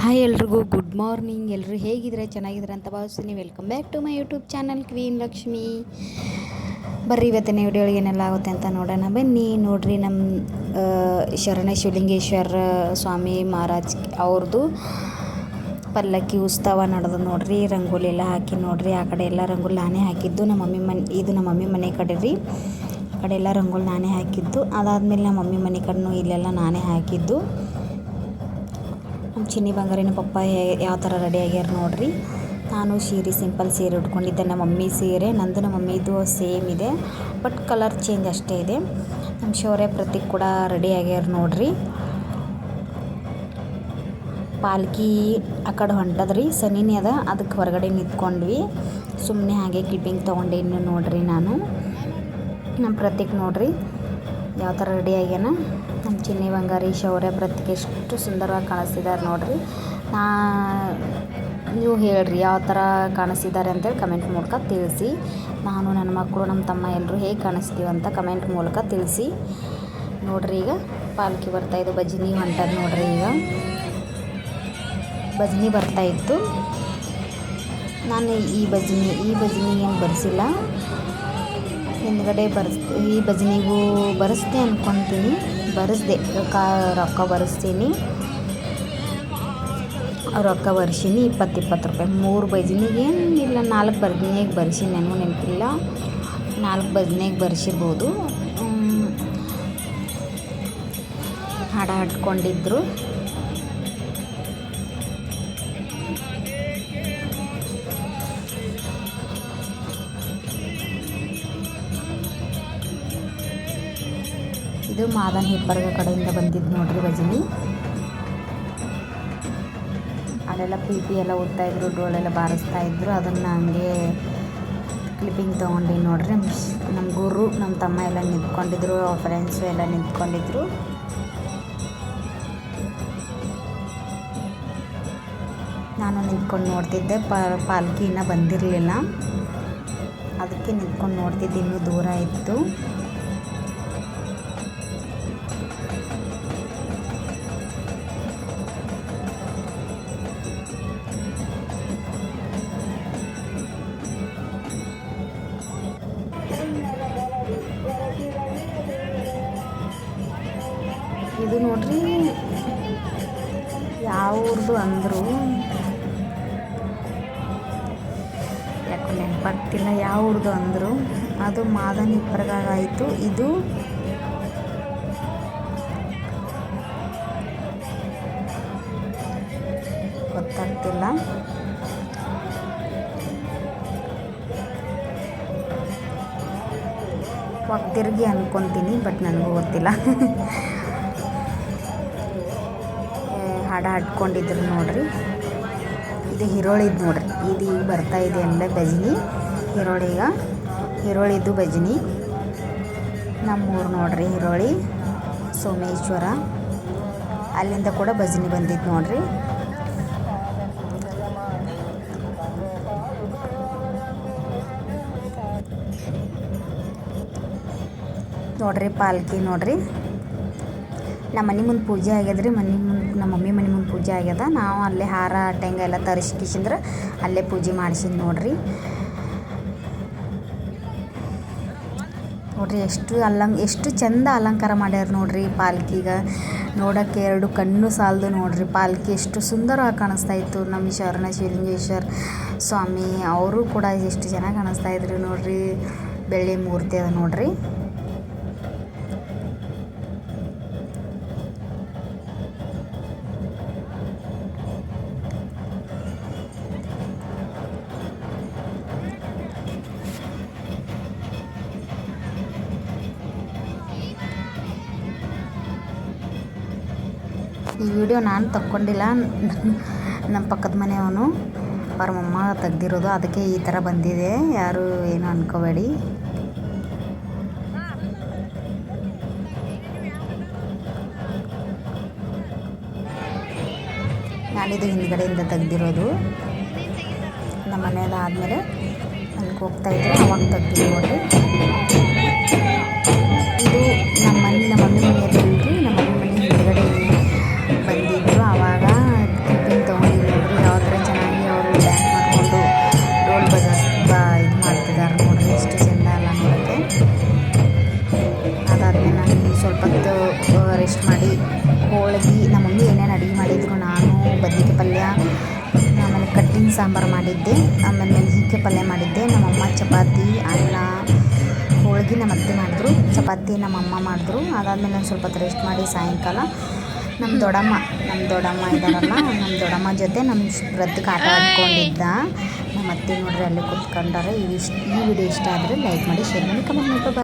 Hi ಎಲ್ರಿಗೂ good morning. ಎಲ್ಲರೂ ಹೇಗಿದ್ರೆ ಚೆನ್ನಾಗಿದ್ರೆ ಅಂತ ಭಾವಿಸ್ತೀನಿ. Welcome back to my YouTube channel queen Lakshmi. ಬರ್ರಿ ಇವತ್ತಿನ ವಿಡಿಯೋಗೆ ಏನೆಲ್ಲ ಆಗುತ್ತೆ ಅಂತ ನೋಡೋಣ ಬನ್ನಿ. ನೋಡ್ರಿ, ನಮ್ಮ ಶರಣ ಶಿವಲಿಂಗೇಶ್ವರ ಸ್ವಾಮಿ ಮಹಾರಾಜ್ ಅವ್ರದ್ದು ಪಲ್ಲಕ್ಕಿ ಉತ್ಸವ ನಡೆದು ನೋಡ್ರಿ. ರಂಗೋಲಿ ಎಲ್ಲ ಹಾಕಿ ನೋಡ್ರಿ. ಆ ಕಡೆ ಎಲ್ಲ ರಂಗೋಲಿ ನಾನೇ ಹಾಕಿದ್ದು. ನಮ್ಮ ಮಮ್ಮಿ ಮನೆ ಕಡೆ ರೀ. ಆ ಕಡೆ ಎಲ್ಲ ರಂಗೋಲಿ ನಾನೇ ಹಾಕಿದ್ದು. ಅದಾದಮೇಲೆ ನಮ್ಮ ಮಮ್ಮಿ ಮನೆ ಕಡೆನೂ ಇಲ್ಲೆಲ್ಲ ನಾನೇ ಹಾಕಿದ್ದು. ನಮ್ಮ ಚಿನ್ನಿ ಬಂಗಾರಿನ ಪಪ್ಪ ಯಾವ ಥರ ರೆಡಿ ಆಗ್ಯಾರ ನೋಡ್ರಿ. ನಾನು ಸಿಂಪಲ್ ಸೀರೆ ಉಟ್ಕೊಂಡಿದ್ದೆ. ನಮ್ಮ ಮಮ್ಮಿ ಸೀರೆ ನಂದು ನಮ್ಮ ಮಮ್ಮಿದು ಸೇಮ್ ಇದೆ, ಬಟ್ ಕಲರ್ ಚೇಂಜ್ ಅಷ್ಟೇ ಇದೆ. ನಮ್ಮ ಶೌರ್ಯ ಪ್ರತೀಕ್ ಕೂಡ ರೆಡಿ ಆಗ್ಯಾರ ನೋಡ್ರಿ. ಪಾಲ್ಕಿ ಆ ಕಡೆ ಹೊಂಟದ್ರಿ, ಸನಿನೇ ಅದ, ಅದಕ್ಕೆ ಹೊರಗಡೆ ನಿಂತ್ಕೊಂಡ್ವಿ. ಸುಮ್ಮನೆ ಹಾಗೆ ಕ್ಲಿಪ್ಪಿಂಗ್ ತೊಗೊಂಡೇನು ನೋಡ್ರಿ. ನಮ್ಮ ಪ್ರತೀಕ್ ನೋಡ್ರಿ ಯಾವ ಥರ ರೆಡಿ ಆಗ್ಯಾನ. ನಮ್ಮ ಚಿನ್ನಿ ಬಂಗಾರಿ ಶೌರ್ಯ ಪ್ರತೀಕ್ ಎಷ್ಟು ಸುಂದರವಾಗಿ ಕಾಣಿಸ್ತಿದ್ದಾರೆ ನೋಡ್ರಿ. ನೀವು ಹೇಳ್ರಿ ಯಾವ ಥರ ಕಾಣಿಸ್ತಿದ್ದಾರೆ ಅಂತೇಳಿ ಕಮೆಂಟ್ ಮೂಲಕ ತಿಳಿಸಿ. ನಾನು, ನನ್ನ ಮಕ್ಕಳು, ನಮ್ಮ ತಮ್ಮ ಎಲ್ಲರೂ ಹೇಗೆ ಕಾಣಿಸ್ತೀವಿ ಅಂತ ಕಮೆಂಟ್ ಮೂಲಕ ತಿಳಿಸಿ ನೋಡ್ರಿ. ಈಗ ಪಾಲ್ಕಿ ಬರ್ತಾಯಿದ್ದು, ಭಜನಿ ಹೊಂಟದ ನೋಡ್ರಿ. ಈಗ ಭಜನಿ ಬರ್ತಾಯಿತ್ತು. ನಾನು ಈ ಭಜನಿ ಏನು ಬರೆಸಿಲ್ಲ, ಹಿಂದ್ಗಡೆ ಈ ಭಜನಿಗೂ ಬರೆಸ್ದೆ ಅಂದ್ಕೊತೀನಿ. ಬರೆಸ್ದೆ, ರೊಕ್ಕ ಬರೆಸ್ತೀನಿ. ರೊಕ್ಕ ಬರ್ಸೀನಿ 20 ರೂಪಾಯಿ 3 ಭಜನಿಗೆ. ಇಲ್ಲ 4 ಭಜನಿಗೆ ಬರ್ಸೀನಿ, ನನಗೂ ನೆನಪಿಲ್ಲ. 4 ಭಜನಿಗೆ ಬರ್ಸಿರ್ಬೋದು. ಹಾಡ ಹಾಡ್ಕೊಂಡಿದ್ರು. ಇದು ಮಾದನ್ ಹಿಪ್ಪರ್ಗ ಕಡೆಯಿಂದ ಬಂದಿದ್ದು ನೋಡ್ರಿ ಭಜನಿ. ಅಲ್ಲೆಲ್ಲ ಪಿ ಎಲ್ಲ ಓದ್ತಾಯಿದ್ರು, ಡೋಳೆಲ್ಲ ಬಾರಿಸ್ತಾಯಿದ್ರು. ಅದನ್ನು ಹಂಗೆ ಕ್ಲಿಪ್ಪಿಂಗ್ ತೊಗೊಂಡು ನೋಡ್ರಿ. ನಮ್ಮ ಗುರು, ನಮ್ಮ ತಮ್ಮ ಎಲ್ಲ ನಿಂತ್ಕೊಂಡಿದ್ರು, ಫ್ರೆಂಡ್ಸು ಎಲ್ಲ ನಿಂತ್ಕೊಂಡಿದ್ರು. ನಾನು ನಿಂತ್ಕೊಂಡು ನೋಡ್ತಿದ್ದೆ. ಪಾಲ್ಕಿ ಇನ್ನೂ ಬಂದಿರಲಿಲ್ಲ, ಅದಕ್ಕೆ ನಿಂತ್ಕೊಂಡು ನೋಡ್ತಿದ್ದೆ. ಇನ್ನೂ ದೂರ ಇತ್ತು. ಇದು ನೋಡ್ರಿ ಯಾವ ಊರ್ದು ಅಂದರು, ಯಾಕೋ ನೆನಪಾಗ್ತಿಲ್ಲ ಯಾವ ಊರ್ದು ಅಂದರು. ಅದು ಮಾದನ್ ಹಿಪ್ಪರ್ಗಾಗಾಯಿತು. ಇದು ಗೊತ್ತಾಗ್ತಿಲ್ಲ. ಒಗ್ತಿರ್ಗಿ ಅನ್ಕೊತೀನಿ, ಬಟ್ ನನಗೂ ಗೊತ್ತಿಲ್ಲ. ಹಾಡ ಹಾಡ್ಕೊಂಡಿದ್ರು ನೋಡ್ರಿ. ಇದು ಹಿರೋಳಿದು ನೋಡ್ರಿ. ಇದು ಈಗ ಬರ್ತಾಯಿದೆ ಎಲ್ಲ ಭಜನಿ. ಹಿರೋಳಿದು ಭಜನಿ. ನಮ್ಮೂರು ನೋಡ್ರಿ ಹಿರೋಳಿ ಸೋಮೇಶ್ವರ. ಅಲ್ಲಿಂದ ಕೂಡ ಭಜನಿ ಬಂದಿದ್ದು ನೋಡ್ರಿ. ನೋಡ್ರಿ ಪಾಲ್ಕಿ ನೋಡ್ರಿ. ನಮ್ಮ ಮನೆ ಮುಂದೆ ಪೂಜೆ ಆಗ್ಯದ್ರಿ. ನಮ್ಮ ಮಮ್ಮಿ ಮನೆ ಮುಂದೆ ಪೂಜೆ ಆಗ್ಯದ. ನಾವು ಅಲ್ಲೇ ಹಾರ ಟೆಂಗ ಎಲ್ಲ ತರಿಸ್ಕಿಸಿಂದ್ರೆ ಅಲ್ಲೇ ಪೂಜೆ ಮಾಡಿಸಿದ್ ನೋಡ್ರಿ. ಎಷ್ಟು ಚಂದ ಅಲಂಕಾರ ಮಾಡ್ಯಾರ ನೋಡ್ರಿ ಪಾಲ್ಕಿಗೆ. ನೋಡೋಕ್ಕೆ 2 ಕಣ್ಣು ಸಾಲದು ನೋಡ್ರಿ. ಪಾಲ್ಕಿ ಎಷ್ಟು ಸುಂದರವಾಗಿ ಕಾಣಿಸ್ತಾ ಇತ್ತು. ನಮ್ಮ ಶರಣ ಶಿವಲಿಂಗೇಶ್ವರ ಸ್ವಾಮಿ ಅವರು ಕೂಡ ಎಷ್ಟು ಚೆನ್ನಾಗಿ ಕಾಣಿಸ್ತಾ ಇದ್ರು ನೋಡ್ರಿ. ಬೆಳ್ಳಿ ಮೂರ್ತಿ ಅದ ನೋಡ್ರಿ. ಈ ವಿಡಿಯೋ ನಾನು ತಕ್ಕೊಂಡಿಲ್ಲ, ನಮ್ಮ ಪಕ್ಕದ ಮನೆಯವನು ಅವ್ರ ಮಮ್ಮ ತೆಗ್ದಿರೋದು. ಅದಕ್ಕೆ ಈ ಥರ ಬಂದಿದೆ, ಯಾರು ಏನು ಅನ್ಕೋಬೇಡಿ. ನಾನಿದು ಹಿಂದ್ಗಡೆಯಿಂದ ತೆಗ್ದಿರೋದು. ನಮ್ಮ ಮನೆಯಲ್ಲ ಆದಮೇಲೆ ಅಲ್ಲಿಗೆ ಹೋಗ್ತಾಯಿದ್ರು, ಅವಾಗ ತೆಗ್ದಿದ್ದು ನೋಡ್ರಿ. ಇದು ನಮ್ಮ ಮಮ್ಮಿ ಮನೆಯಲ್ಲಿ ನಮ್ಮ ಮಮ್ಮಿ ಮನೆ ಹಿಂದ್ಗಡೆ ಬಂದಿದ್ದರು. ಆವಾಗ ಕ್ಲಿಪ್ಪಿಂಗ್ ರೆಸ್ಟ್ ಮಾಡಿ ಹೋಳ್ಗೆ ನಮ್ಮ ಮಮ್ಮಿ ಏನೇನು ಅಡುಗೆ ಮಾಡಿದ್ರು, ನಾನು ಬದ್ನಿಕಾಯಿ ಪಲ್ಯ, ಆಮೇಲೆ ಕಟ್ಟಿನ ಸಾಂಬಾರು ಮಾಡಿದ್ದೆ, ಆಮೇಲೆ ಮೆಣಸಿನ್ಕಾಯಿ ಪಲ್ಯ ಮಾಡಿದ್ದೆ. ನಮ್ಮಮ್ಮ ಚಪಾತಿ, ಅನ್ನ, ಹೋಳ್ಗೆ ನಮ್ಮ ಅತ್ತೆ ಮಾಡಿದ್ರು, ಚಪಾತಿ ನಮ್ಮಮ್ಮ ಮಾಡಿದ್ರು. ಅದಾದಮೇಲೆ ಒಂದು ಸ್ವಲ್ಪ ಹೊತ್ತು ರೆಸ್ಟ್ ಮಾಡಿ ಸಾಯಂಕಾಲ ನಮ್ಮ ದೊಡ್ಡಮ್ಮ ಇದ್ದಾರಲ್ಲ, ನಮ್ಮ ದೊಡ್ಡಮ್ಮ ಜೊತೆ ನಮ್ಮ ಬ್ರದಕ್ಕೆ ಆಟ ಆಡ್ಕೊಂಡಿದ್ದ. ನಮ್ಮ ಅತ್ತೆ ನೋಡ್ರಿ ಅಲ್ಲೇ ಕೂತ್ಕೊಂಡಾರೆ. ಈ ವಿಡಿಯೋ ಇಷ್ಟ ಆದರೆ ಲೈಕ್ ಮಾಡಿ, ಶೇರ್ ಮಾಡಿ, ಕಮೆಂಟ್ ಮಾಡಿ.